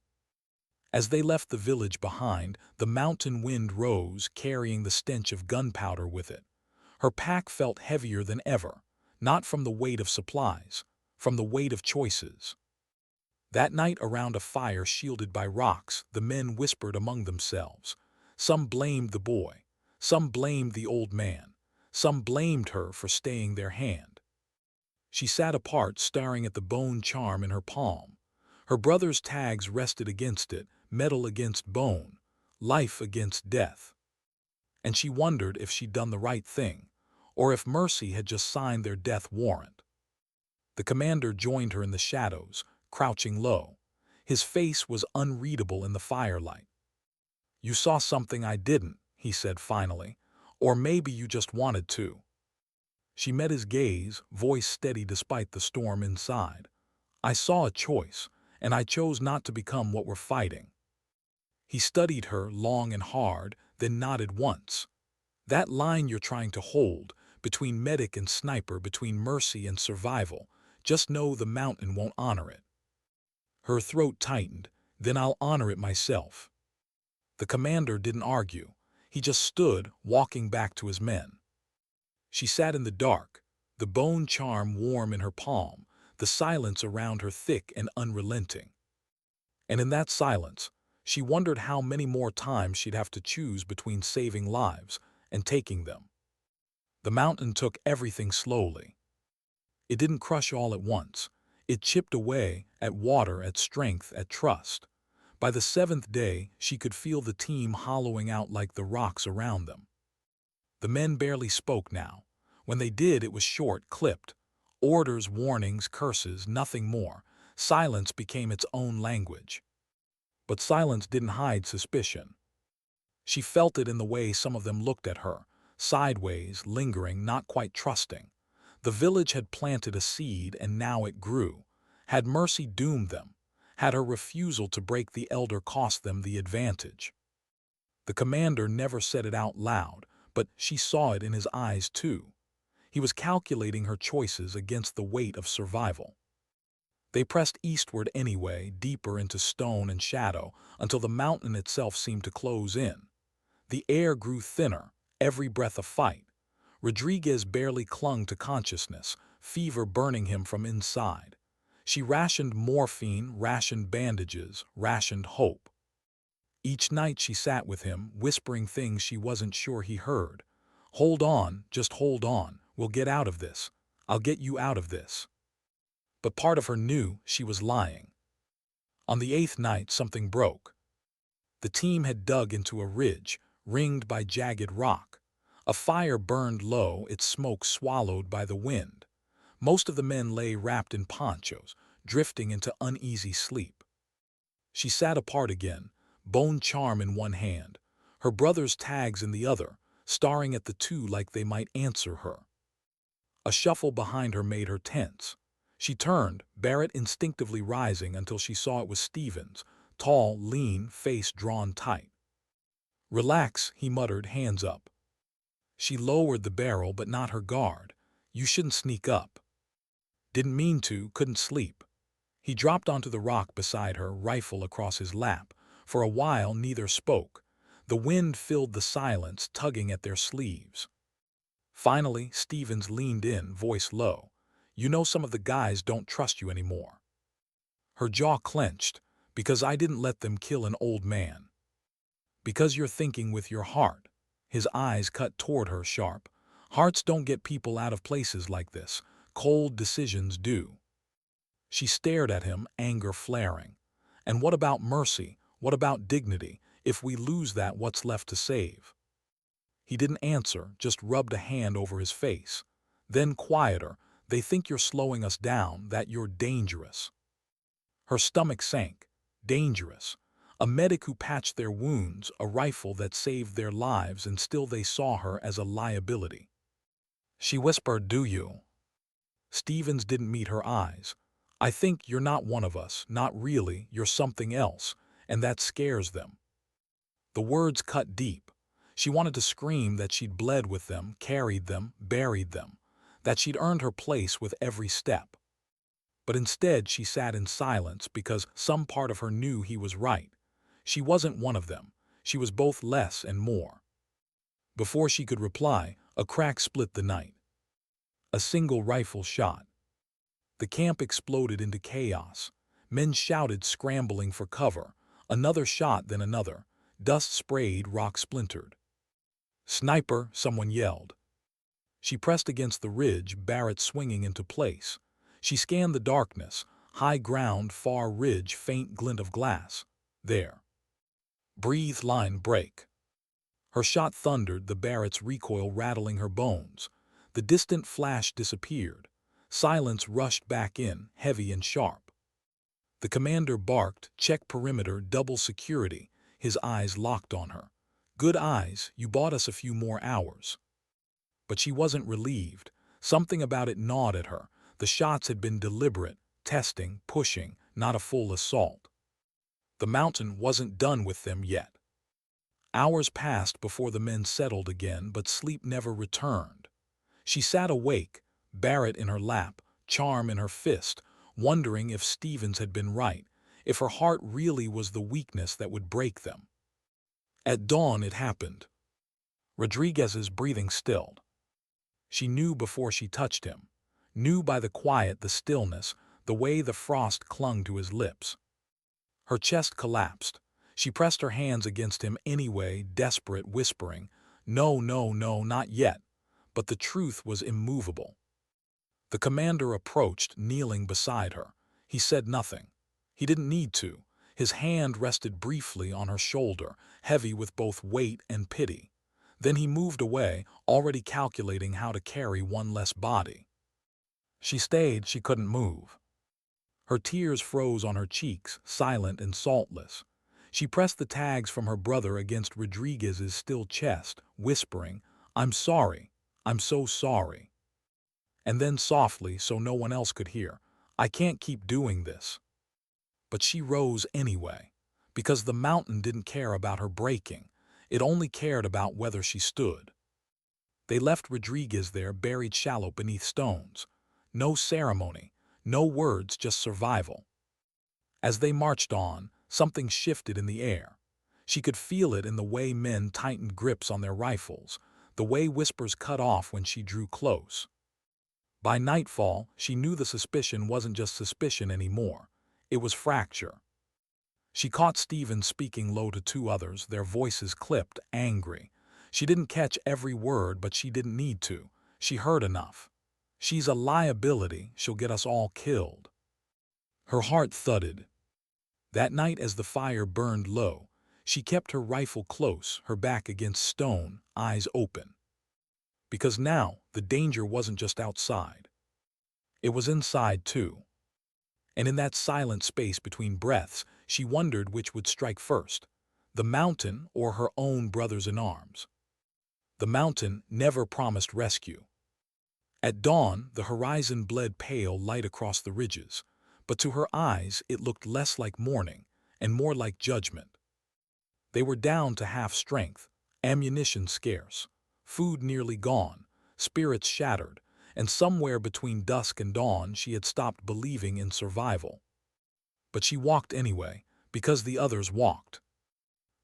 S1: As they left the village behind, the mountain wind rose, carrying the stench of gunpowder with it. Her pack felt heavier than ever, not from the weight of supplies, from the weight of choices. That night, around a fire shielded by rocks, the men whispered among themselves. Some blamed the boy, some blamed the old man, some blamed her for staying their hand. She sat apart, staring at the bone charm in her palm. Her brother's tags rested against it, metal against bone, life against death. And she wondered if she'd done the right thing, or if mercy had just signed their death warrant. The commander joined her in the shadows, crouching low. His face was unreadable in the firelight. "You saw something I didn't," he said finally. "Or maybe you just wanted to." She met his gaze, voice steady despite the storm inside. "I saw a choice, and I chose not to become what we're fighting." He studied her long and hard, then nodded once. "That line you're trying to hold, between medic and sniper, between mercy and survival, just know the mountain won't honor it." Her throat tightened. "Then I'll honor it myself." The commander didn't argue. He just stood, walking back to his men. She sat in the dark, the bone charm warm in her palm, the silence around her thick and unrelenting. And in that silence, she wondered how many more times she'd have to choose between saving lives and taking them. The mountain took everything slowly. It didn't crush all at once. It chipped away at water, at strength, at trust. By the seventh day, she could feel the team hollowing out like the rocks around them. The men barely spoke now. When they did, it was short, clipped. Orders, warnings, curses, nothing more. Silence became its own language. But silence didn't hide suspicion. She felt it in the way some of them looked at her, sideways, lingering, not quite trusting. The village had planted a seed, and now it grew. Had mercy doomed them? Had her refusal to break the elder cost them the advantage? The commander never said it out loud, but she saw it in his eyes too. He was calculating her choices against the weight of survival. They pressed eastward anyway, deeper into stone and shadow, until the mountain itself seemed to close in. The air grew thinner, every breath a fight. Rodriguez barely clung to consciousness, fever burning him from inside. She rationed morphine, rationed bandages, rationed hope. Each night she sat with him, whispering things she wasn't sure he heard. "Hold on, just hold on, we'll get out of this. I'll get you out of this." But part of her knew she was lying. On the eighth night, something broke. The team had dug into a ridge, ringed by jagged rock. A fire burned low, its smoke swallowed by the wind. Most of the men lay wrapped in ponchos, drifting into uneasy sleep. She sat apart again, bone charm in one hand, her brother's tags in the other, staring at the two like they might answer her. A shuffle behind her made her tense. She turned, Barrett instinctively rising until she saw it was Stevens, tall, lean, face drawn tight. "Relax," he muttered, hands up. She lowered the barrel, but not her guard. "You shouldn't sneak up." "Didn't mean to, couldn't sleep." He dropped onto the rock beside her, rifle across his lap. For a while neither spoke. The wind filled the silence, tugging at their sleeves. Finally, Stevens leaned in, voice low. "You know some of the guys don't trust you anymore." Her jaw clenched. "Because I didn't let them kill an old man." "Because you're thinking with your heart." His eyes cut toward her sharp. "Hearts don't get people out of places like this. Cold decisions do." She stared at him, anger flaring. "And what about mercy? What about dignity? If we lose that, what's left to save?" He didn't answer, just rubbed a hand over his face. Then quieter, "They think you're slowing us down, that you're dangerous." Her stomach sank. Dangerous. A medic who patched their wounds, a rifle that saved their lives, and still they saw her as a liability. She whispered, "Do you?" Stevens didn't meet her eyes. "I think you're not one of us, not really, you're something else, and that scares them." The words cut deep. She wanted to scream that she'd bled with them, carried them, buried them, that she'd earned her place with every step. But instead she sat in silence because some part of her knew he was right. She wasn't one of them. She was both less and more. Before she could reply, a crack split the night. A single rifle shot. The camp exploded into chaos. Men shouted, scrambling for cover. Another shot, then another. Dust sprayed, rock splintered. "Sniper!" someone yelled. She pressed against the ridge, Barrett swinging into place. She scanned the darkness. High ground, far ridge, faint glint of glass. There. Breathe, line, break. Her shot thundered, the Barrett's recoil rattling her bones. The distant flash disappeared. Silence rushed back in, heavy and sharp. The commander barked, "Check perimeter, double security." His eyes locked on her. "Good eyes, you bought us a few more hours." But she wasn't relieved. Something about it gnawed at her. The shots had been deliberate, testing, pushing, not a full assault. The mountain wasn't done with them yet. Hours passed before the men settled again, but sleep never returned. She sat awake, Barrett in her lap, charm in her fist, wondering if Stevens had been right, if her heart really was the weakness that would break them. At dawn it happened. Rodriguez's breathing stilled. She knew before she touched him, knew by the quiet, the stillness, the way the frost clung to his lips. Her chest collapsed. She pressed her hands against him anyway, desperate, whispering, "No, no, no, not yet." But the truth was immovable. The commander approached, kneeling beside her. He said nothing. He didn't need to. His hand rested briefly on her shoulder, heavy with both weight and pity. Then he moved away, already calculating how to carry one less body. She stayed, she couldn't move. Her tears froze on her cheeks, silent and saltless. She pressed the tags from her brother against Rodriguez's still chest, whispering, "I'm sorry. I'm so sorry." And then softly, so no one else could hear, "I can't keep doing this." But she rose anyway, because the mountain didn't care about her breaking. It only cared about whether she stood. They left Rodriguez there, buried shallow beneath stones. No ceremony, no words, just survival. As they marched on, something shifted in the air. She could feel it in the way men tightened grips on their rifles, the way whispers cut off when she drew close. By nightfall, she knew the suspicion wasn't just suspicion anymore. It was fracture. She caught Stevens speaking low to two others, their voices clipped, angry. She didn't catch every word, but she didn't need to. She heard enough. "She's a liability, she'll get us all killed." Her heart thudded. That night as the fire burned low, she kept her rifle close, her back against stone, eyes open. Because now, the danger wasn't just outside. It was inside too. And in that silent space between breaths, she wondered which would strike first, the mountain or her own brothers in arms. The mountain never promised rescue. At dawn, the horizon bled pale light across the ridges, but to her eyes it looked less like morning and more like judgment. They were down to half strength, ammunition scarce, food nearly gone, spirits shattered, and somewhere between dusk and dawn she had stopped believing in survival. But she walked anyway, because the others walked.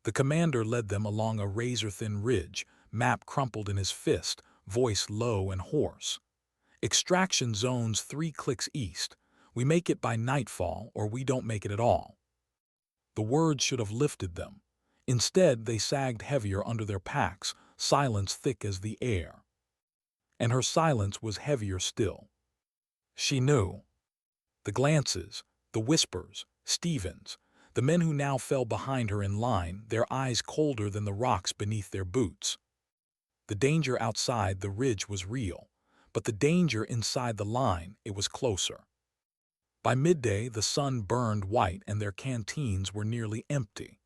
S1: The commander led them along a razor-thin ridge, map crumpled in his fist, voice low and hoarse. "Extraction zones 3 clicks east. We make it by nightfall, or we don't make it at all." The words should have lifted them. Instead, they sagged heavier under their packs, silence thick as the air. And her silence was heavier still. She knew. The glances, the whispers, Stevens, the men who now fell behind her in line, their eyes colder than the rocks beneath their boots. The danger outside the ridge was real, but the danger inside the line, it was closer. By midday, the sun burned white and their canteens were nearly empty.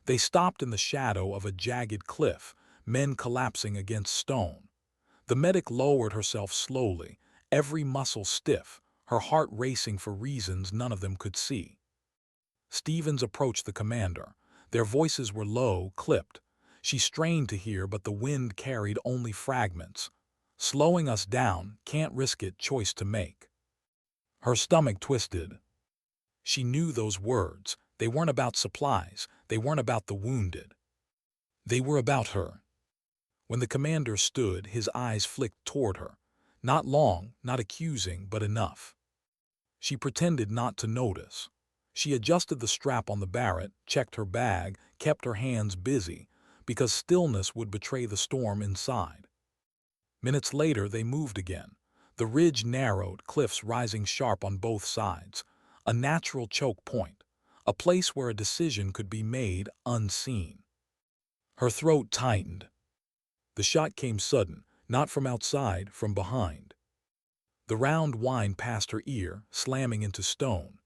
S1: They stopped in the shadow of a jagged cliff, men collapsing against stone. The medic lowered herself slowly, every muscle stiff, her heart racing for reasons none of them could see. Stevens approached the commander. Their voices were low, clipped. She strained to hear, but the wind carried only fragments. Slowing us down, can't risk it, choice to make. Her stomach twisted. She knew those words. They weren't about supplies. They weren't about the wounded. They were about her. When the commander stood, his eyes flicked toward her. Not long, not accusing, but enough. She pretended not to notice. She adjusted the strap on the Barrett, checked her bag, kept her hands busy, because stillness would betray the storm inside. Minutes later, they moved again. The ridge narrowed, cliffs rising sharp on both sides. A natural choke point, a place where a decision could be made unseen. Her throat tightened. The shot came sudden, not from outside, from behind. The round whined past her ear, slamming into stone.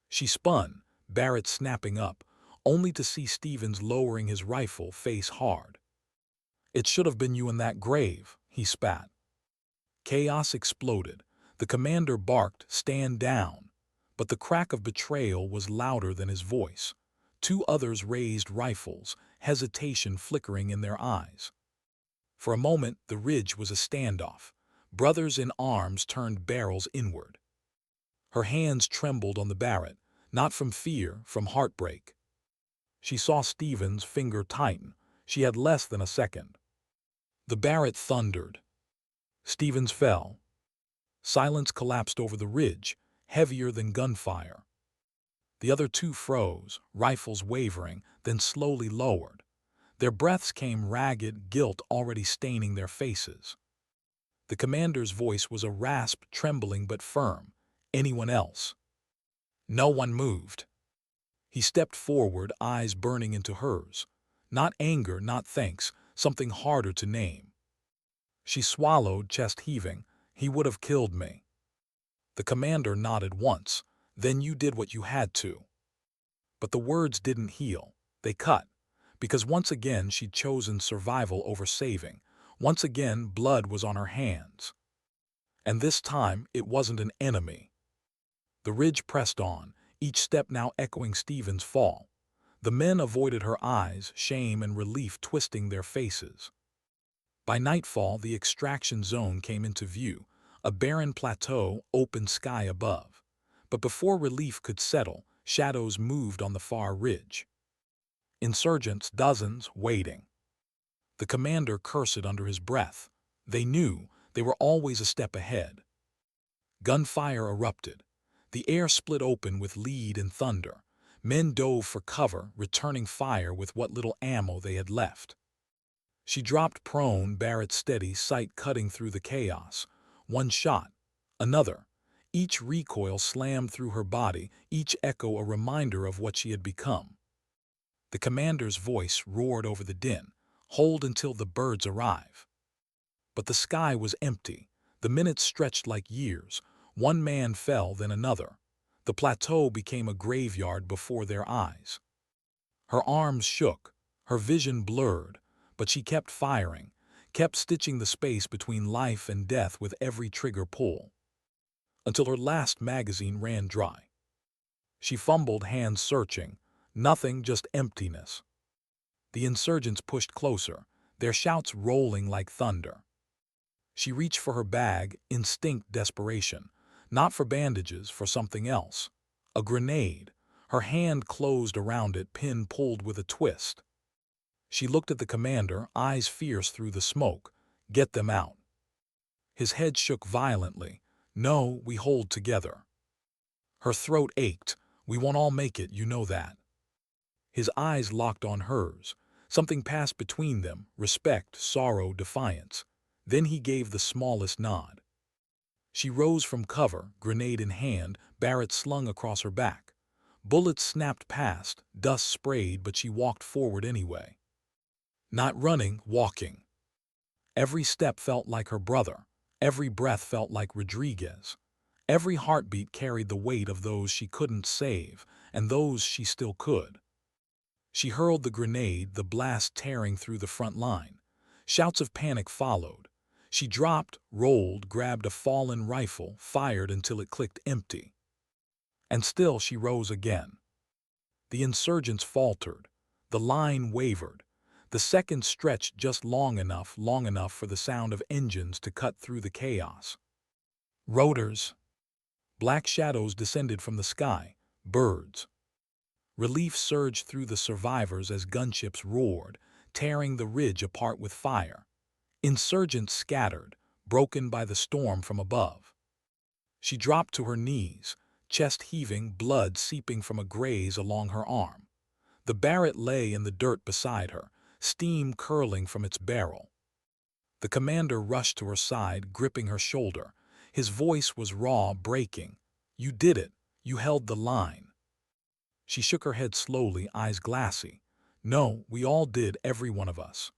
S1: She spun, Barrett snapping up, only to see Stevens lowering his rifle, face hard. "It should have been you in that grave," he spat. Chaos exploded. The commander barked, "Stand down." But the crack of betrayal was louder than his voice. Two others raised rifles, hesitation flickering in their eyes. For a moment, the ridge was a standoff. Brothers in arms turned barrels inward. Her hands trembled on the Barrett, not from fear, from heartbreak. She saw Stevens' finger tighten. She had less than a second. The Barrett thundered. Stevens fell. Silence collapsed over the ridge, heavier than gunfire. The other two froze, rifles wavering, then slowly lowered. Their breaths came ragged, guilt already staining their faces. The commander's voice was a rasp, trembling but firm. "Anyone else?" No one moved. He stepped forward, eyes burning into hers. Not anger, not thanks, something harder to name. She swallowed, chest heaving. "He would have killed me." The commander nodded once. "Then you did what you had to." But the words didn't heal. They cut. Because once again she'd chosen survival over saving. Once again blood was on her hands. And this time it wasn't an enemy. The ridge pressed on, each step now echoing Stevens' fall. The men avoided her eyes, shame and relief twisting their faces. By nightfall, the extraction zone came into view, a barren plateau, open sky above. But before relief could settle, shadows moved on the far ridge. Insurgents, dozens, waiting. The commander cursed under his breath. They knew they were always a step ahead. Gunfire erupted. The air split open with lead and thunder. Men dove for cover, returning fire with what little ammo they had left. She dropped prone, Barrett steady, sight cutting through the chaos. One shot, another. Each recoil slammed through her body, each echo a reminder of what she had become. The commander's voice roared over the din. "Hold until the birds arrive." But the sky was empty. The minutes stretched like years. One man fell, then another. The plateau became a graveyard before their eyes. Her arms shook, her vision blurred, but she kept firing, kept stitching the space between life and death with every trigger pull. Until her last magazine ran dry. She fumbled, hands searching. Nothing, just emptiness. The insurgents pushed closer, their shouts rolling like thunder. She reached for her bag, instinct desperation. Not for bandages, for something else. A grenade. Her hand closed around it, pin pulled with a twist. She looked at the commander, eyes fierce through the smoke. "Get them out." His head shook violently. "No, we hold together." Her throat ached. "We won't all make it, you know that." His eyes locked on hers. Something passed between them, respect, sorrow, defiance. Then he gave the smallest nod. She rose from cover, grenade in hand, Barrett slung across her back. Bullets snapped past, dust sprayed, but she walked forward anyway. Not running, walking. Every step felt like her brother. Every breath felt like Rodriguez. Every heartbeat carried the weight of those she couldn't save, and those she still could. She hurled the grenade, the blast tearing through the front line. Shouts of panic followed. She dropped, rolled, grabbed a fallen rifle, fired until it clicked empty. And still she rose again. The insurgents faltered. The line wavered. The seconds stretched just long enough for the sound of engines to cut through the chaos. Rotors. Black shadows descended from the sky. Birds. Relief surged through the survivors as gunships roared, tearing the ridge apart with fire. Insurgents scattered, broken by the storm from above. She dropped to her knees, chest heaving, blood seeping from a graze along her arm. The Barrett lay in the dirt beside her, steam curling from its barrel. The commander rushed to her side, gripping her shoulder. His voice was raw, breaking. "You did it. You held the line." She shook her head slowly, eyes glassy. "No, we all did, every one of us."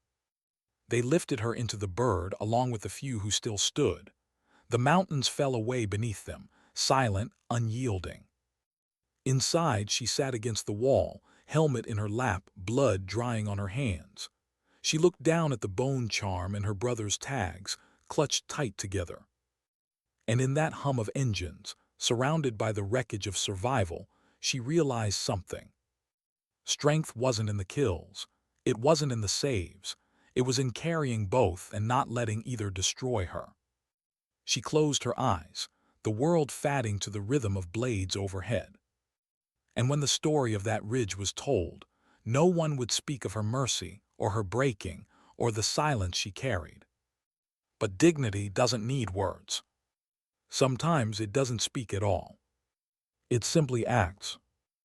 S1: They lifted her into the bird, along with the few who still stood. The mountains fell away beneath them, silent, unyielding. Inside, she sat against the wall, helmet in her lap, blood drying on her hands. She looked down at the bone charm and her brother's tags, clutched tight together. And in that hum of engines, surrounded by the wreckage of survival, she realized something. Strength wasn't in the kills. It wasn't in the saves. It was in carrying both and not letting either destroy her. She closed her eyes, the world fatting to the rhythm of blades overhead. And when the story of that ridge was told, no one would speak of her mercy or her breaking or the silence she carried. But dignity doesn't need words. Sometimes it doesn't speak at all. It simply acts.